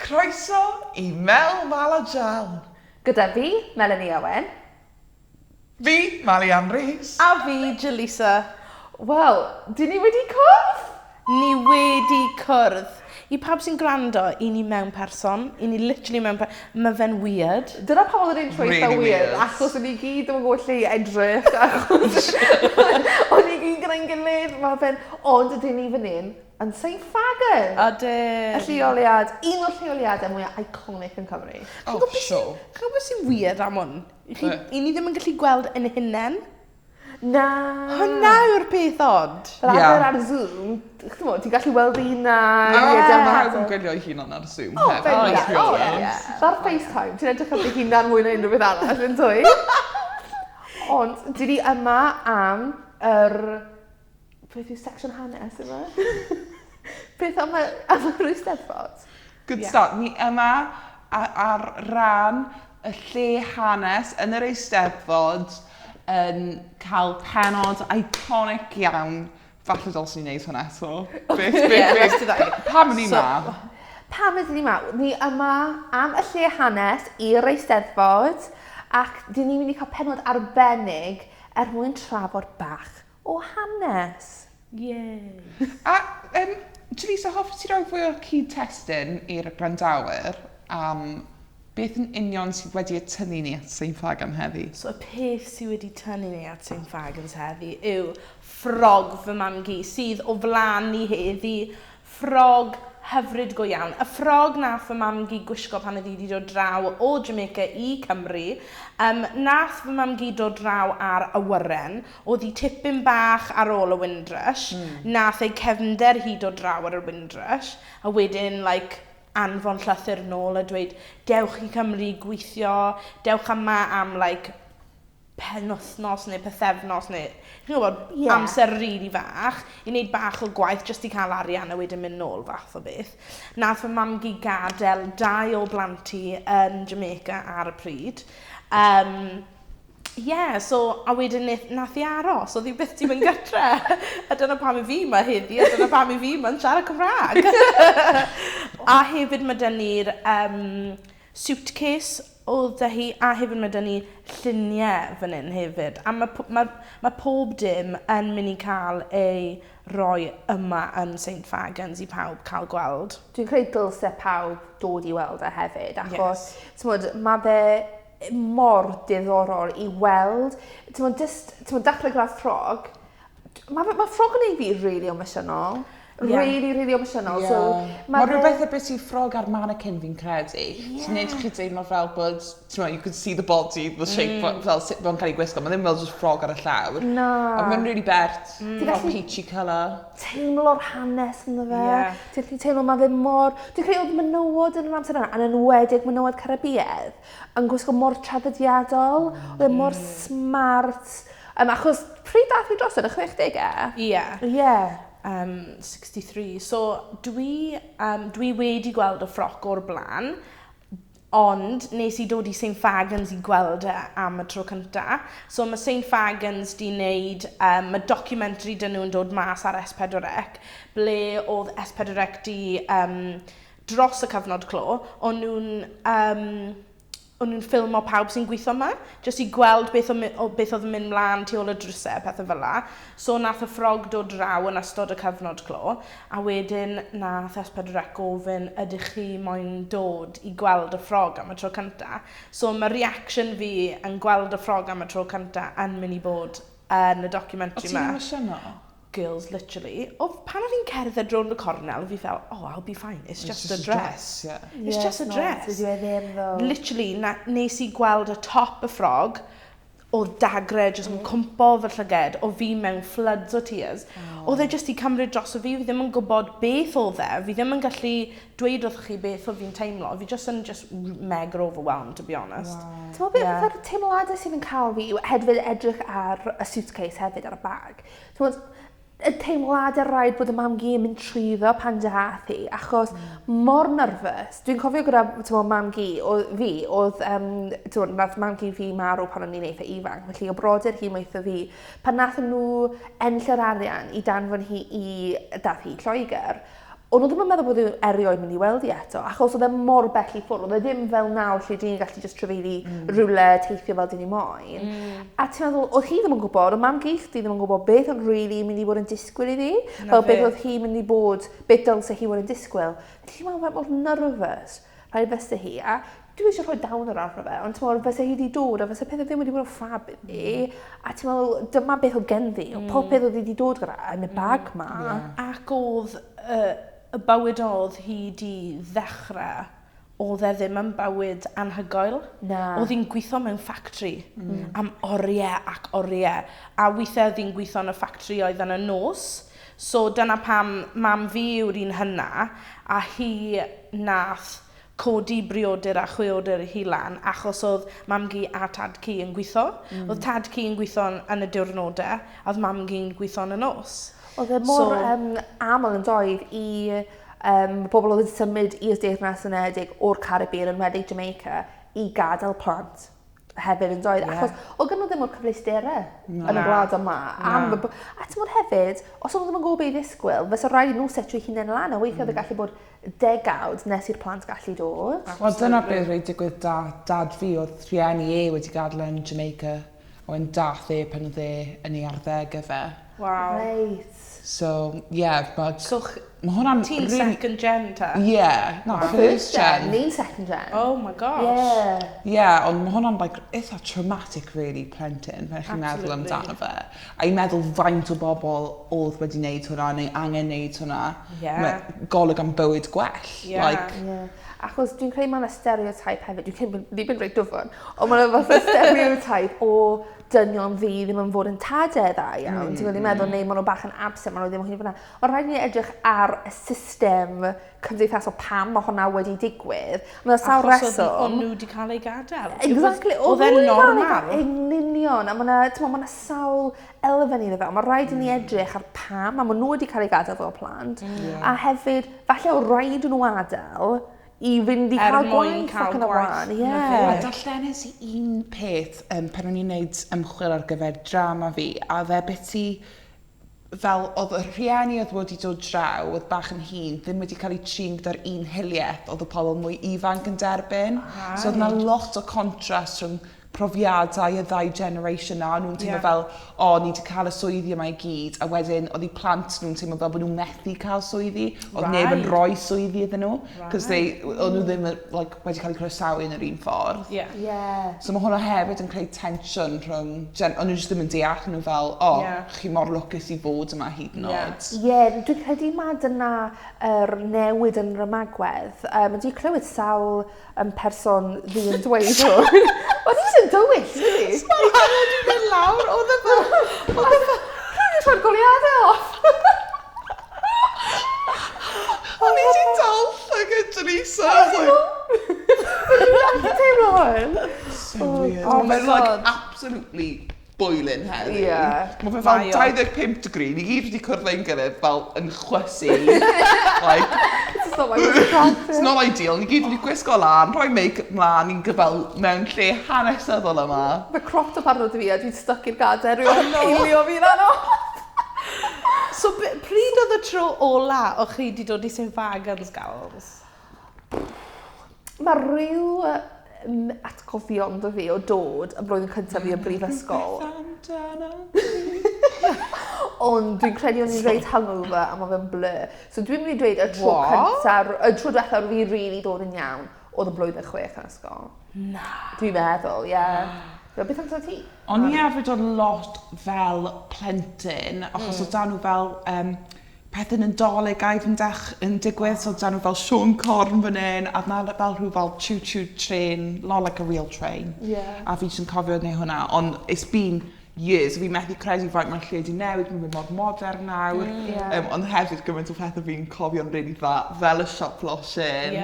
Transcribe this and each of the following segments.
Croeso I Mel Mal a Jal. Gyda fi, Melanie Owen. Fi, Ann Rees. A fi, Jalisa. Wel, dyn ni wedi cwrdd? Ni wedi cwrdd. I pawb sy'n gwrando, I ni mewn person. I ni literally mewn person. Mae fe'n weird. Dyna pa oedd yn intro eitha Really weird, weird. achos o'n i gyd ddim yn gwybod lle I edrych, achos o'n i gyd gyda'n gilydd, ond ydyn ni fan hyn yn Sain Ffagan. Ydyn. Y lleoliad, un o'r lleoliadau mwyaf iconic yn Cymru. Oh, sure. Chi'n gwybod sy'n weird am hwn? I ni ddim yn gallu gweld yn hunain. Na. Hwna yw'r peth od. Fel Ie. arfer ar Zoom, ti'n gallu weld un na... Pawb yn gwylio ei hunan ar Zoom O, hefyd. bendant. Rili. O, ie. Ar FaceTime, ti'n edrych ar dy hunan mwy na unrhyw beth arall, yn dwy? Ond, dyn ni yma am yr... Beth yw section hanes yma? Beth am yr Eisteddfod? Good Ie. start. Ni yma ar ran y lle hanes yn yr Eisteddfod yn cael penod iconic iawn. Falle dylsyn ni wneud hwnna eto. Pam yn ni ma? Pam ydyn ni yma? Ni yma am y lle hanes i'r Eisteddfod ac dyn ni'n mynd I cael penod arbennig mwyn trafod bach o hanes. Yay. A, Jalisa, hoffet ti roi fwy o cyd-testun i'r grandawyr am beth yn union sydd wedi tynnu ni at Sain Ffagan heddi? So y peth sydd wedi tynnu ni at Sain Ffagans heddi yw ffrog fy mam gi sydd o flan ni heddi. Ffrog hyfryd go iawn. Y ffrog nath fy mam gi gwisgo pan ydi wedi dod draw o Jamaica I Cymru. Nath fy mam gi dod draw ar y Werin. Oedd hi tipyn bach ar ôl y Windrush. Nath ei cefnder hi dod draw ar y Windrush. A wedyn, anfon llythyr nôl a dweud, dewch I Cymru gweithio, dewch yma am, penwthnos neu pethefnos neu, chi'n gwybod, amser rili fach, I wneud bach o gwaith jyst I cael arian a wedyn mynd nôl fath o beth. Nath fy mam gi gadael 2 o blanti yn Jamaica ar y pryd. So, a wedyn nath I aros, oedd hi byth di mynd gytre. A dyna pam I fi yma heddi, a dyna pam I fi yma'n siarad Cymraeg. A hefyd mae dyn ni'r suitcase oedd dy hi, a hefyd mae dyn ni lluniau fan hyn hefyd. A mae pob dim yn mynd I cael ei rhoi yma yn Sain Ffagans I pawb cael gweld. Dwi'n credu dylse pawb dod I weld e hefyd, achos mae fe mor diddorol I weld. Ti'n dechrau gyda ffrog, mae ffrog yn ei fi really emosiynol. Really emosiynol. Mae rhywbeth y beth I ffrog ar mannequin fi'n credu. Sy'n neud chi deimlo fel bod, you could see the body, the shape, fel sut fo'n cael ei gwisgo. Mae ddim fel just ffrog ar y llawr. Na. A mae'n really bert, fel peachy colour. Teimlo'r hanes ynddo fe. Ti'n gallu teimlo mae fe mor... Dwi'n credu oedd menywod yn yr amser yna, yn enwedig menywod Caribiaidd, yn gwisgo mor traddodiadol, oedd e mor smart. Achos pryd dath I drosodd, y 60au? Ie. 63. So, dwi wedi gweld y ffroc o'r blaen, ond nes I dod I Sain Ffagans I gweld e am y tro cynta. So, mae Sain Ffagans di wneud, mae documentary dyn nhw'n dod mas ar S4C, ble oedd S4C di dros y cyfnod clo, o'n nhw'n ffilmo pawb sy'n gweithio yma, jyst I gweld beth oedd yn mynd mlaen tu ôl y drysau, pethau fel la. So nath y ffrog dod draw yn ystod y cyfnod clo, a wedyn nath S4C gofyn, ydych chi moyn dod I gweld y ffrog am y tro cynta. So mae reaction fi yn gweld y ffrog am y tro cynta yn mynd I bod yn y documentary yma. O ti'n emosiynol? Girls, literally. Pan oedd hi'n cerdded rownd y cornel, fi fel, I'll be fine, it's just a dress. It's just a dress. Literally, nes I gweld y top y ffrog, o dagre jyst yn cwmpo fy llyged, o fi mewn floods o tears. Oedd e jyst I cymryd dros o fi ddim yn gwybod beth oedd e, fi ddim yn gallu dweud wrth chi beth o fi'n teimlo, fi jyst yn mega overwhelmed, to be honest. Ti'n meddwl beth yw'r teimladau sydd yn cael fi, hefyd edrych ar y suitcase hefyd ar y bag. Y teimladau rhaid bod y mam gi yn mynd trwyddo pan dath hi, achos mor nerfus. Dwi'n cofio gyda mam gi, oedd nath mam gi fi marw pan o'n i'n eitha ifanc, felly o brodyr hi meithio fi, pan nath nhw enll yr arian I danfon hi I dath hi Lloegr, Ond oedd ddim yn meddwl bod yw'n erioed mynd i weld i eto, achos oedd e mor bell i ffwrdd. Oedd e ddim fel nawr lle dyn ni gallu just trefeili rhywle teithio fel dyn ni moyn. A ti'n meddwl, oedd hi ddim yn gwybod, oedd mam geith di ddim yn gwybod beth oedd really mynd i fod yn disgwyl i ddi. Fel beth oedd hi mynd i bod, beth dylse hi fod yn disgwyl. Felly mae'n mor nervous, rhaid fysa hi. A dwi eisiau rhoi dawn yr arfer fe, ond ti'n meddwl, fysa hi wedi dod, a fysa pethau ddim wedi bod yn ffab iddi. A ti'n meddwl, dyma beth oedd gen ddi, pob peth oedd wedi dod gyda yn y bag ma. Ac oedd y bywyd oedd hi di ddechrau, oedd e ddim yn bywyd anhygoel. Oedd hi'n gweithio mewn ffactri am oriau ac oriau. A weithiau oedd hi'n gweithio yn y ffactri oedd yn y nos. So dyna pam mam fi yw'r un hynna, a hi nath codi briodur a chweodur hi lan, achos oedd mam gi a tad ci yn gweithio. Oedd tad ci yn gweithio yn y diwrnodau, a oedd mam gi'n gweithio yn y nos. Oedd e mor aml yn doedd i bobl oedd yn symud i'r Deyrnas Unedig o'r Caribbean yn wedig Jamaica i gadael plant hefyd yn doedd. Achos oedd gen nhw ddim o'r cyfleusterau yn y gwlad yma. A ti'n bod hefyd, os oedd ddim yn gwybod beth i ddisgwyl, fysa rhaid i nhw setio eu hunain lan, a weithio oedd gallu bod degawd nes i'r plant gallu dod. Wel, dyna beth wedi digwydd dad fi, oedd rhieni wedi gadael yn Jamaica, a wedyn dath pan oedd yn ei arddegau fe. Wow. Right. So, yeah, but... So, ti'n second gen ta? Yeah, not first gen. Ni'n second gen. Oh my gosh. Yeah, ond mae hwnna'n eitha traumatic, really, plentyn, pan chi'n meddwl amdano fe. A i'n meddwl faint o bobl oedd wedi wneud hwnna, neu angen wneud hwnna. Golwg am bywyd gwell. Achos dwi'n credu mae'n stereotype hefyd, dwi'n ddim yn rhaid dyfod, ond mae'n fath o stereotype o dynion fi ddim yn fod yn tadau dda iawn. Ti'n meddwl, neu maen nhw bach yn absent, maen nhw ddim yn hynny fyna. Ond rhaid ni edrych ar y system cymdeithasol pam mae hwnna wedi digwydd. Mae'n sawl reswm. Achos oedd nhw wedi cael ei gadael. Exactly. Oedd e'n normal. Yn union. A mae'n sawl elfen iddo fe. Mae rhaid i ni edrych ar pam, a maen nhw wedi cael ei gadael fel plant. A hefyd, falle o rhaid nhw adael, i fynd i cael gwaith ac yn y blaen. A darllenes i un peth pan o'n i'n gwneud ymchwil ar gyfer drama fi, a fe beth i fel oedd y rhieni oedd wedi dod draw, oedd bach yn hun, ddim wedi cael ei trin gyda'r un hiliaeth, oedd y pobl mwy ifanc yn derbyn. So oedd yna lot o contrast rhwng profiadau y ddau generation na, nhw'n teimlo fel, ni wedi cael y swyddi yma i gyd, a wedyn oedd eu plant nhw'n teimlo fel bod nhw'n methu cael swyddi, oedd neb yn rhoi swyddi iddyn nhw, cos oedd nhw ddim wedi cael eu croesawu yn yr un ffordd. So mae hwnna hefyd yn creu tensiwn rhwng, ond nhw ddim yn deall nhw fel, chi mor lwcus i fod yma hyd yn oed. Dwi'n credu mae dyna newid yn rymagwedd. Dwi'n clywed sawl person fi yn dweud hwn. Oedd hi'n dywyll, ydy? Dwi'n mynd lawr, oedd e fel... Rwy'n eisiau goliadau off. O'n i wedi dal llygad Jalisa. Dwi'n teimlo hwn. So weird. Mae'n absolutely boiling heddi. Mae fe fel 25 degree, ni gyd wedi cwrdd ein gilydd fel yn chwysu. It's not ideal, ni gyd wedi gwisgo lan, rhoi make-up mlaen, ni'n gyfel mewn lle hanesyddol yma. Mae crop top arno fi a dwi'n stuck i'r gader, rwy'n eilio fi dda no. So, pryd oedd y tro ola o chi wedi dod i Ffagan Gals? Mae rhyw atgofion dy fi o dod y blwyddyn cyntaf fi o brifysgol. Ond dwi'n credu o'n i'n rhaid hungover a mae fe'n blur. So dwi'n mynd i dweud y tro cyntaf, y tro diwethaf fi really dod yn iawn, oedd y blwyddyn 6 yn ysgol. Na. Dwi'n meddwl, Beth amser ti? O'n i hefyd o'n lot fel plentyn, achos o dan nhw fel pethau Nadoligaidd yn digwydd, so dan nhw fel Sean Corn fan hyn, a na fel rhyw fel choo-choo train, not like a real train. A fi jyst yn cofio neu hwnna, ond it's been years, fi'n methu credu faint mae'r lle di newid, mae'n mynd mor modern nawr, ond hefyd gymaint o pethau fi'n cofio'n really dda, fel y shop lotion.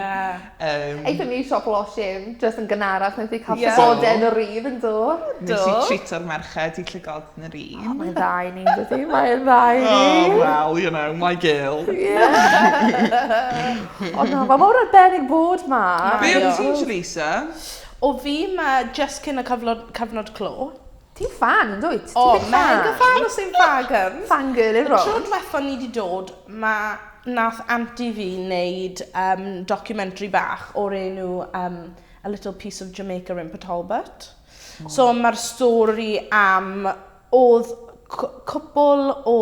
Eithon ni shop lotion, just yn gynharach, wnaeth i cael ffodau yn yr un yn do. Nes i treato'r merched i llygod yn yr un. Mae'n dda i ni, dydy, mae'n dda i ni. Oh, well, you know, my girl. O na, mae mor arbennig bod ma. Be oedd ti'n, Jalisa? O fi ma just cyn y cyfnod clo. Ti'n fan yn dweud? Mega fan o Ffagan. Fangirl yn rhoi. Y tro diwethaf ni wedi dod, mae nath aunty fi wneud documentary bach o'r enw A Little Piece of Jamaica in Podlediad. So mae'r stori am oedd cwbl o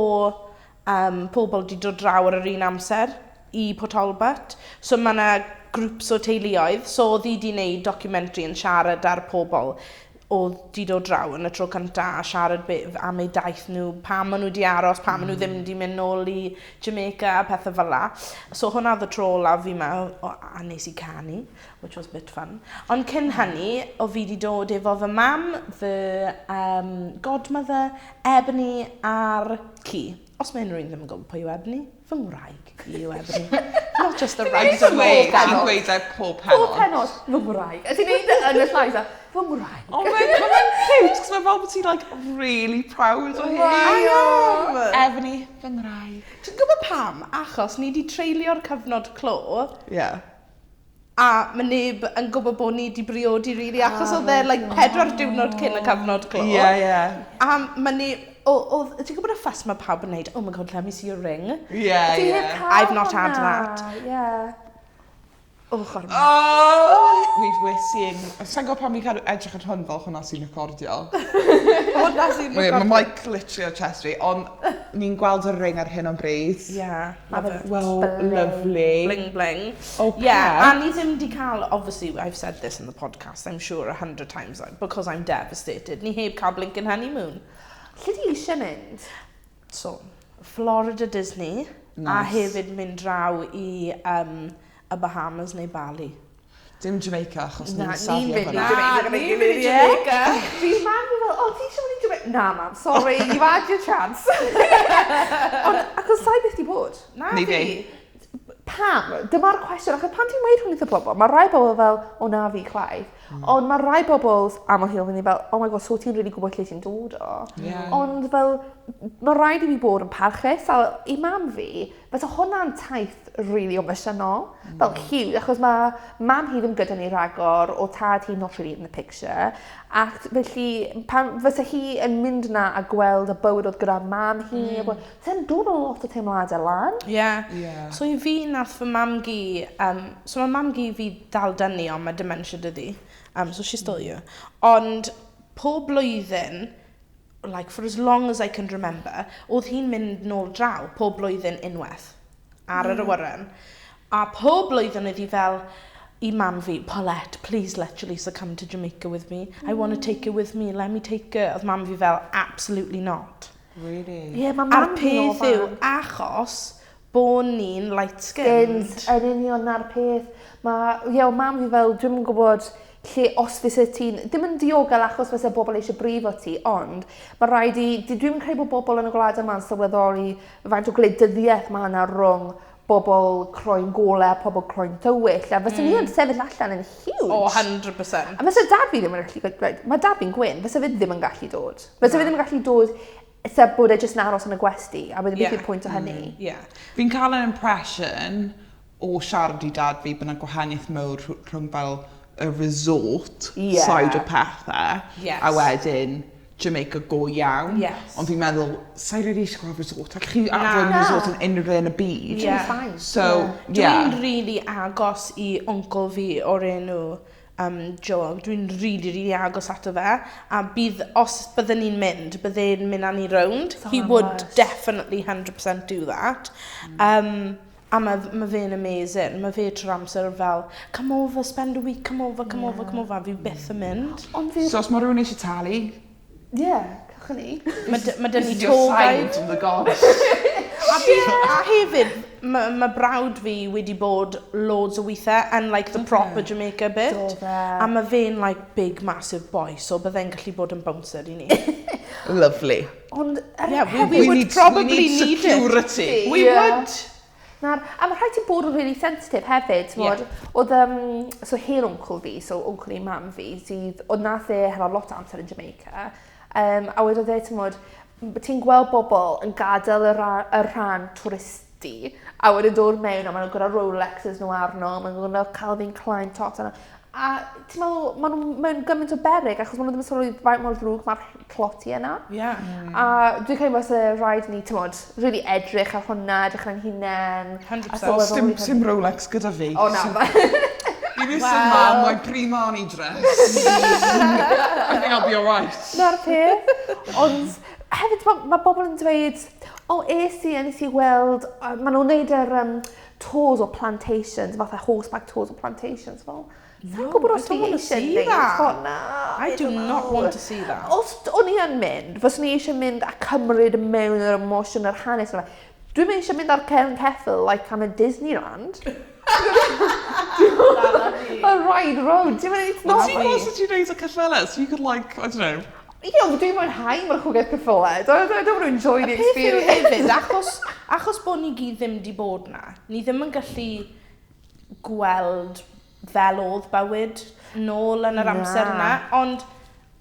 pobl wedi dod draw ar yr un amser I Podlediad. So mae yna grwps o teuluoedd. So oedd hi wedi gwneud documentary yn siarad ar pobl oedd wedi dod draw yn y tro cyntaf a siarad am eu daith nhw, pam maen nhw wedi aros, pam maen nhw ddim wedi mynd nôl I Jamaica a pethau fel la. So hwnna oedd y tro olaf fi mewn, a nes I canu, which was a bit fun. Ond cyn hynny, o fi wedi dod efo fy mam, fy godmother, Ebony a'r ci. Os mae unrhyw un ddim yn gwybod pwy yw Ebony, fy ngwraig I yw Ebony. Not just the right way. Ti'n gweud e pob penod. Pob penod, fy ngwraig. Ydy'n neud yn y llais a, fy ngwraig. Oh, mae'n cute, cos mae'n fel bod ti'n like, really proud o hi. I am! Ebony, fy ngwraig. Ti'n gwybod pam? Achos ni wedi treulio'r cyfnod clo, Yeah. a mae neb yn gwybod bod ni wedi briodi rili, achos oedd e like 4 diwrnod cyn y cyfnod clo. Yeah. A mae ni... Ti'n gwybod y ffas mae pawb yn neud, oh my god, let me see your ring. Yeah. I've not had that. Yeah. Chorma. Oh! We're seeing... Sa'n gwybod pan mi'n cael edrych ar hwn fel hwnna sy'n recordio. Hwnna sy'n recordio. Mae mic literally ar chest fi, ond ni'n gweld y ring ar hyn o'n bryd. Yeah, love it. Well, lovely. Bling bling. Okay. Yeah, a ni ddim di cael, obviously, I've said this in the podcast, I'm sure 100 times, because I'm devastated. Ni heb cael Blinkin' honeymoon. Lle di eisiau mynd? So, Florida Disney, a hefyd mynd draw I y Bahamas neu Bali. Dim Jamaica, achos Na, ni'n safio ni'n mynd I hwnna. Jamaica. ni'n mynd I Jamaica. Fi mam fi fel, ti eisiau mynd I Jamaica? Na, mam, sorry, you've had your chance. Ond, achos sai beth di bod? Na Ni fi. Pam? Dyma'r cwestiwn, achos pan ti'n weid hwn eitha pobl, mae rai bobl fel, o na fi chwaith. Ond mae rai bobl am o hil fyny fel, oh my god, so ti'n really gwybod lle ti'n dod o. Yeah. Ond fel, mae rhaid I fi bod yn parchus, a I mam fi, fysa hwnna'n taith really emosiynol, fel huge, achos mae mam hi ddim gyda ni ragor, o tad hi not really in the picture, ac felly, pan fysa hi yn mynd na a gweld y bywyd oedd gyda mam hi, sy'n dod o lot o teimladau lan. Yeah. Yeah. So I fi nath fy mam gi, so mae mam gi fi dal dynnu ond mae dementia dydi. So she's still here. Ond pob blwyddyn, like for as long as I can remember, oedd hi'n mynd nôl draw pob blwyddyn unwaith ar yr awyren. A pob blwyddyn oedd hi fel I mam fi, Paulette, please let Jalisa come to Jamaica with me. I want to take her with me, let me take her. Oedd mam fi fel, absolutely not. Really? Yeah, mae A'r mam fi o peth yw, fan. achos bod ni'n light-skinned. Yn union na'r peth. Mae mam fi fel, dwi'n gwybod lle os fysa ti'n, ddim yn diogel achos fysa bobl eisiau brifo ti, ond mae rhaid I, dwi'n credu bod bobl yn y gwlad yma'n sylweddoli faint o gwleidyddiaeth mae yna rhwng bobl croen golau, pobl croen tywyll, a fysa ni yn sefyll allan yn huge. O, 100%. A fysa dad fi ddim yn gallu, mae dad fi'n gwyn, fysa fi ddim yn gallu dod. Fysa fi ddim yn gallu dod sef bod e jyst yn aros yn y gwesti, a bydd beth yw'r pwynt o hynny. Fi'n cael yn impression o siarad I dad fi bod yna gwahaniaeth mawr rhwng fel y resort side o pethau, a wedyn Jamaica go iawn. Ond fi'n meddwl, sa'i rili eisiau gweld resort, ac chi adrodd resort yn unrhyw yn y byd. So, Dwi'n really agos I oncl fi o'r enw Joe, dwi'n really agos ato fe, a bydd, os bydden ni'n mynd, bydde'n mynd â ni rownd. He would definitely 100% do that. A mae fe'n amazing. Mae fe trwy'r amser fel, come over, spend a week, come over. Fi byth yn mynd. So os mae rhywun eisiau talu, cwch ni. Mae dyn ni your tour sign guide. from the gods. A hefyd, mae brawd fi wedi bod loads o weithiau yn like the proper Jamaica bit. A mae fe'n like big massive boy, so byddai'n gallu bod yn bouncer I ni. Lovely. Ond, we would probably need need security. it. We would. A mae rhaid ti bod yn really sensitive hefyd. Oedd, so hen oncl fi, so oncl I mam fi, sydd, oedd nath e hefo lot o amser yn Jamaica. A wedodd e, ti'n gweld bobl yn gadael y rhan touristi, a wedyn dod mewn, a maen nhw'n gyda Rolexes nhw arno, maen nhw'n gyda Calvin Klein tops arno. A ti'n meddwl, maen nhw'n gymaint o beryg achos maen nhw ddim yn sylwi faint mor ddrwg mae'r cloti yna. Yeah. A dwi'n credu bod y rhaid ni, ti'n modd, really edrych ar hwnna, edrych ar hunain. 100%. Sim Rolex gyda fi. O na, I fi sy'n ma, my pre-Marnie dress. I think I'll be alright. na'r peth. Ond hefyd mae bobl yn dweud, nes i weld, maen nhw'n neud yr tours o plantations, fatha horseback tours o plantations, fel. No, gwybod I os don't fi want to eisiau see neud that. hwnna. I do not want to see that. Os o'n i yn mynd, fyswn i eisiau mynd a cymryd mewn yr emosiwn, yr hanes yma. Dwi'n eisiau mynd ar Cefn Ceffyl, like am y Disneyland. A ride road. It's not Ti'n gwybod sut ti'n neud y ceffylau? So you could like, I don't know. Dwi'n mwynhau mae'r chwgaeth ceffylau. I don't want to enjoy the experience. Peth yw hefyd, achos bod ni gyd ddim di bod na, ni ddim yn gallu gweld fel oedd bywyd nôl yn yr amser yna, ond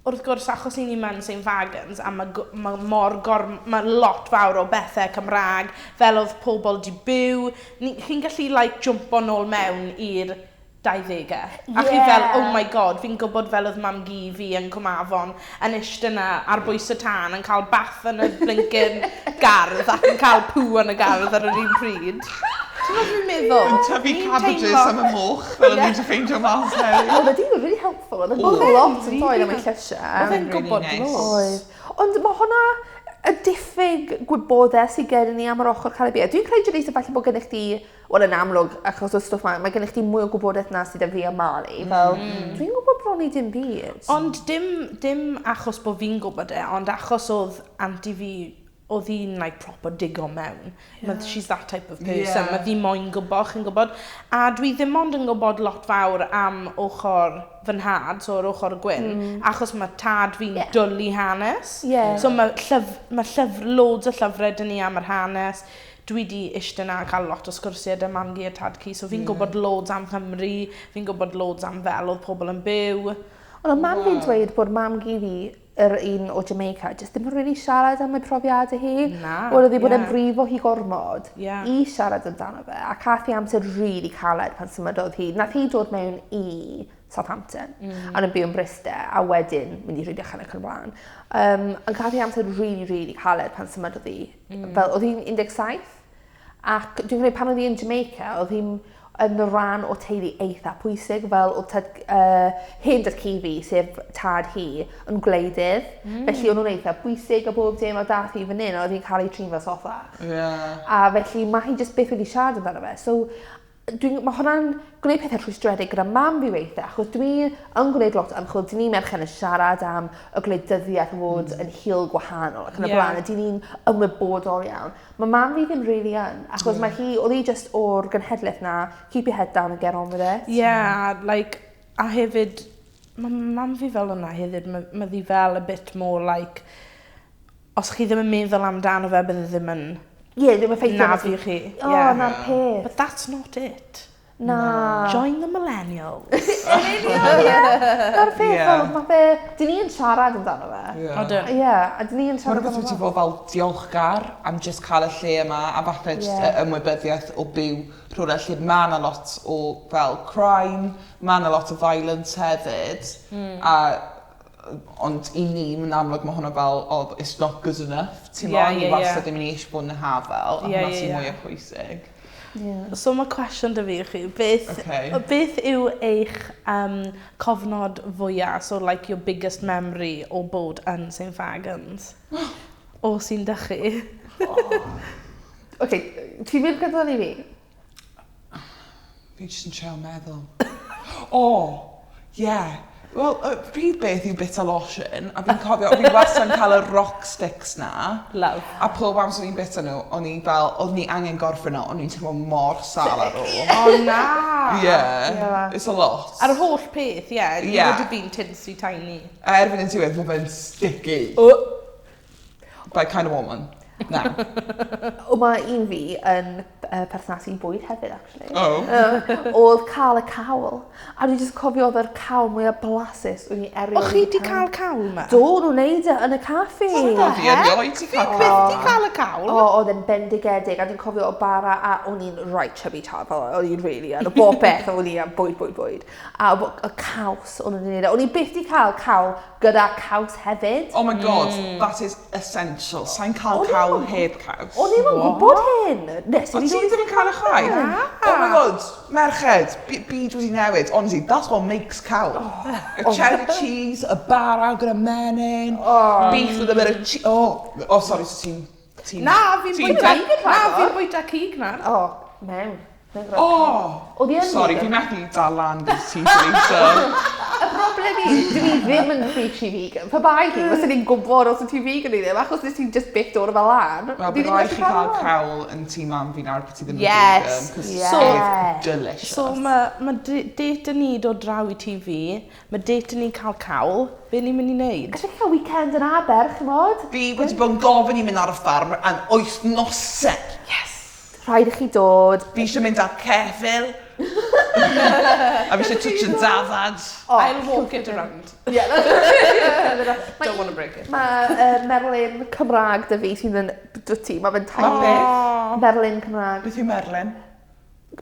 wrth gwrs achos ni'n mewn St Fagans a mae lot fawr o bethau Cymraeg fel oedd pobl di byw, chi'n gallu jumpo nôl mewn i'r 20au. A chi fel, oh my god, fi'n gwybod fel oedd mam gi fi yn Cwmafon yn eistedd yna ar bwys y tân yn cael bath yn y blinkin gardd ac yn cael pŵ yn y gardd ar yr un pryd. Ti'n meddwl fi'n meddwl? Yn tyfu cabbages am y moch, fel o'n i'n ffeindio mas hefyd. Oedd wedi really helpful. Oedd yn lot yn dod am ei llysiau. Oedd e'n gwybod Oedd. Ond mae hwnna y diffyg gwybodaeth sydd gen ni am yr ochr Caribia. Dwi'n credu Jalisa falle bod gennych chi, wel yn amlwg achos o'r stwff mae gennych chi mwy o gwybodaeth na sydd â fi a Mali. Fel, dwi'n gwybod bron i dim byd. Ond dim achos bod fi'n gwybod ond achos oedd anti fi, oedd hi'n proper digo mewn. She's that type of person. Mae ddi moyn gwybod, chi'n gwybod. A dwi ddim ond yn gwybod lot fawr am ochr fy nhad, so o'r ochr gwyn, achos mae tad fi'n dwlu hanes. So mae loads o llyfrau dyn ni am yr hanes. Dwi di eistedd yna a cael lot o sgwrsiau dy mam gi a tad ci, so fi'n gwybod loads am Cymru, fi'n gwybod loads am fel oedd pobl yn byw. Ond mam fi'n dweud bod mam gi fi, yr un o Jamaica, jyst ddim yn really siarad am ei profiadau hi. Na. Oedd hi bod yn brifo hi gormod i siarad amdano fe. A cath hi amser really caled pan symudodd hi. Nath hi dod mewn i Southampton, a yn byw yn Bristol, a wedyn mynd i rydych yn y Cymraeg. Yn cath hi amser really caled pan symudodd hi. Fel, oedd hi'n 17, ac dwi'n credu pan oedd hi yn Jamaica, oedd hi'n yn rhan o teulu eitha pwysig, fel oedd hyn dad ci fi, sef tad hi, yn gwleidydd. Felly o'n nhw'n eitha pwysig a bob dim o dath hi fan hyn, oedd hi'n cael ei trin fel soffa. A felly mae hi jyst beth wedi siarad amdano fe. So, mae hwnna'n gwneud pethau rhwystredig gyda mam fi weithiau, achos dwi yn gwneud lot ymchwil, dyn ni'n merchen yn siarad am y gwleidyddiaeth fod yn hil gwahanol ac yn y blaen, a dyn ni'n ymwybodol iawn. Mae mam fi ddim really yn, achos mae hi, oedd hi just o'r genhedlaeth na, keep your head down and get on with it. A hefyd, mae mam fi fel yna hefyd, mae ddi fel a bit more os chi ddim yn meddwl amdano fe, bydd ddim yn ddim yn ffeithio na fi chi. Na'r peth. But that's not it. Na. Join the millennials. Na'r peth, mae fe, dyn ni'n siarad amdano fe. A dyn ni'n siarad amdano fe. Mae'n beth fod fel diolchgar am jyst cael y lle yma, a falle ymwybyddiaeth o byw rhywle lle mae yna lot o fel crime, mae yna lot o violence hefyd, ond i ni, yn amlwg mae hwnna fel, it's not good enough. Ti'n meddwl, ni wastad ddim yn eisiau bod yn y hafel, a hwnna sy'n mwy o pwysig. So mae cwestiwn dy fi chi, beth yw eich cofnod fwyaf, so your biggest memory o bod yn St Fagans? O sy'n dy chi? Ti'n mynd gyda ni fi? Fi jyst yn treol meddwl. Wel, pryd beth yw bita lotion, a fi'n cofio, fi'n wastad yn cael y rock sticks na. Love. A pob amser ni'n bita nhw, oedd ni angen gorffen nhw, o'n i'n teimlo mor sal ar ôl. Na! It's a lot. Ar y holl peth, you would have been tinsy tiny. Erbyn yn diwedd, mae fe'n sticky. By kind of woman. Na. Mae un fi yn perthnasu i bwyd hefyd, actually. Oh. Oedd cael y cawl. A dwi'n just cofio oedd yr cawl mwyaf blasus o'n i erioed. O chi di cael cawl yma? Do, nhw'n neud e yn y caffi. Fi erioed ti cael Beth di cael y cawl? O, oedd e'n bendigedig, a dwi'n cofio o bara, a o'n i'n right chubby tad, fel o'n i'n really, a bob beth o'n i am bwyd. A y caws o'n i'n neud. O'n i byth di cael cawl gyda caws hefyd. Oh my god, that is essential. Sa'n cael cawl heb caws. O'n i'n gwybod hyn. O ti ddim yn cael y chwaith? Oh my god, merched, byd wedi newid. Honestly, that's what makes cawl. Y cheddar cheese, y bara gyda menyn, beef with a bit of cheese. Oh, sorry, so ti'n... Na, fi'n bwyta cig na. O, mewn. Sorry, fi methu dal lan gyda ti, Lisa. Y broblem i, dwi ddim yn preachy vegan. Pa bai chi, os ni'n gwybod os ydych vegan i ddim, achos nes ti'n just byth dod o fel lan. Wel, bydd rhaid chi cael cawl yn tŷ mam fi nawr beth i ddim yn vegan, cos it's delicious. So mae date ni dod draw i TV, mae date ni cael cawl, be ni'n mynd i wneud? Gallech chi cael weekend yn Aber, chymod? Fi wedi bod yn gofyn i mynd ar y ffarm am 8 nosau. Yes! Rhaid i chi dod. Fi eisiau mynd ar ceffil. A fi eisiau twtch yn dafad. I'll walk it around. Don't want to break it. Mae Merlin Cymraeg dy fi sydd yn dwti, mae fe'n taith. Merlin Cymraeg. Beth yw Merlin?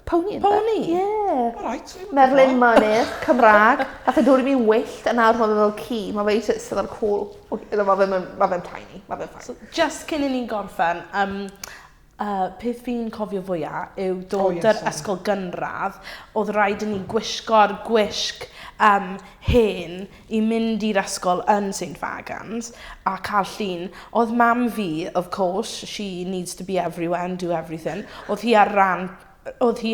Pony. Alright. Merlin Mynydd, Cymraeg. Nath e dod i mi wyllt a nawr mae fe fel ci. Mae fe eisiau sydd ar cwl. Mae fe'n tiny. Mae fe'n fine. Just cyn i ni'n gorffen, peth fi'n cofio fwyaf yw dod yr ysgol gynradd, oedd rhaid i ni gwisgo'r gwisg hen i mynd i'r ysgol yn St Ffagan's a cael llun. Oedd mam fi, of course, she needs to be everywhere and do everything. Oedd hi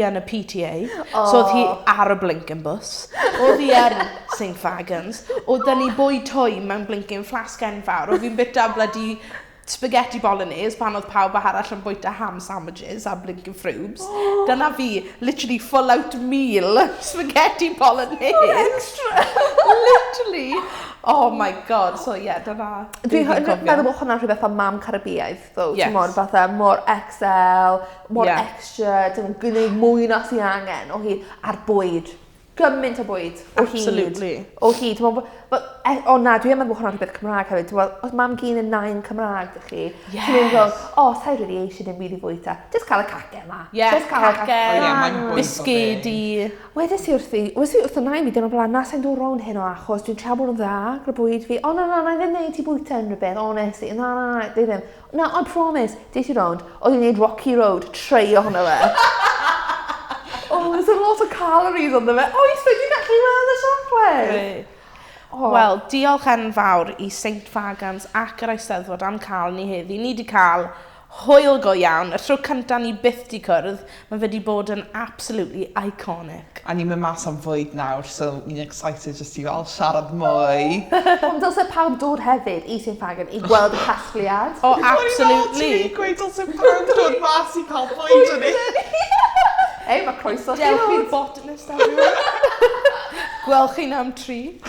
yn y PTA, so oedd hi ar y blinking bus. Oedd hi yn St Ffagan's. Oedd ni bwyd twy mewn blinking flasg enfawr. Oedd fi'n bita bloody spaghetti bolognese pan oedd pawb arall yn bwyta ham sandwiches a blinking frwbs. Dyna fi, literally full out meal spaghetti bolognese. Literally. Oh my god, so yeah, dyna. Dwi'n meddwl bod hwnna'n rhywbeth o mam Caribiaidd, ddo. Yes. Ti'n fatha mor XL, mor extra, ti'n gwneud mwy na sy'n angen o hyd ar bwyd. Gymaint o bwyd o hyd. Absolutely. O hyd. O na, dwi'n meddwl bod hwnna'n rhywbeth Cymraeg hefyd. Os mam gyn yn nain Cymraeg dych chi, ti'n mynd fel, sa'i really eisiau dim byd i fwyta. Just cael y cacau yma. Just cael y cacau, bisgedi. Wedys i wrthi y nain fi, dyn o blaen, na sa'n dod rown hyn o achos, dwi'n trio bod yn dda gyda bwyd fi. Na, i ddim neud i bwyta unrhyw beth, honestly. Na, di ddim. Na, I promise, di ti rownd, oedd i'n neud Rocky Road, trei ohono fe. There's a lot of calories on the bit. Oes, dwi'n gallu weld y siocled. Wel, diolch enfawr i St Ffagan's ac yr Eisteddfod am cael ni heddi. Ni wedi cael hwyl go iawn. Y tro cyntaf ni byth di cwrdd, mae fe wedi bod yn absolutely iconic. A ni'n mynd mas am fwyd nawr, so ni'n excited just i fel siarad mwy. Ond dylse pawb dod hefyd i St Ffagan i gweld y casgliad. O, absolutely. Ti'n gweud dylse pawb dod mas i cael fwyd yn ni. Ei, mae croeso chi. Dewch i'r botanist everyone. Gweld chi'n am tri.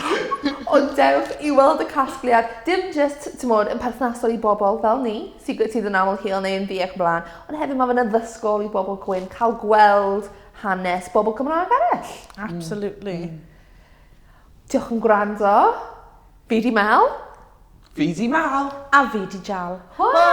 Ond dewch i weld y casgliad, dim just, ti'n modd, yn perthnasol i bobl fel ni, sydd yn aml hil neu yn fi ac blaen, ond hefyd mae fe'n addysgol i bobl gwyn, cael gweld hanes bobl Cymraeg eraill. Absolutely. Diolch yn gwrando. Fi di Mel. Fi di Mal. A fi di Jal. Hwyl!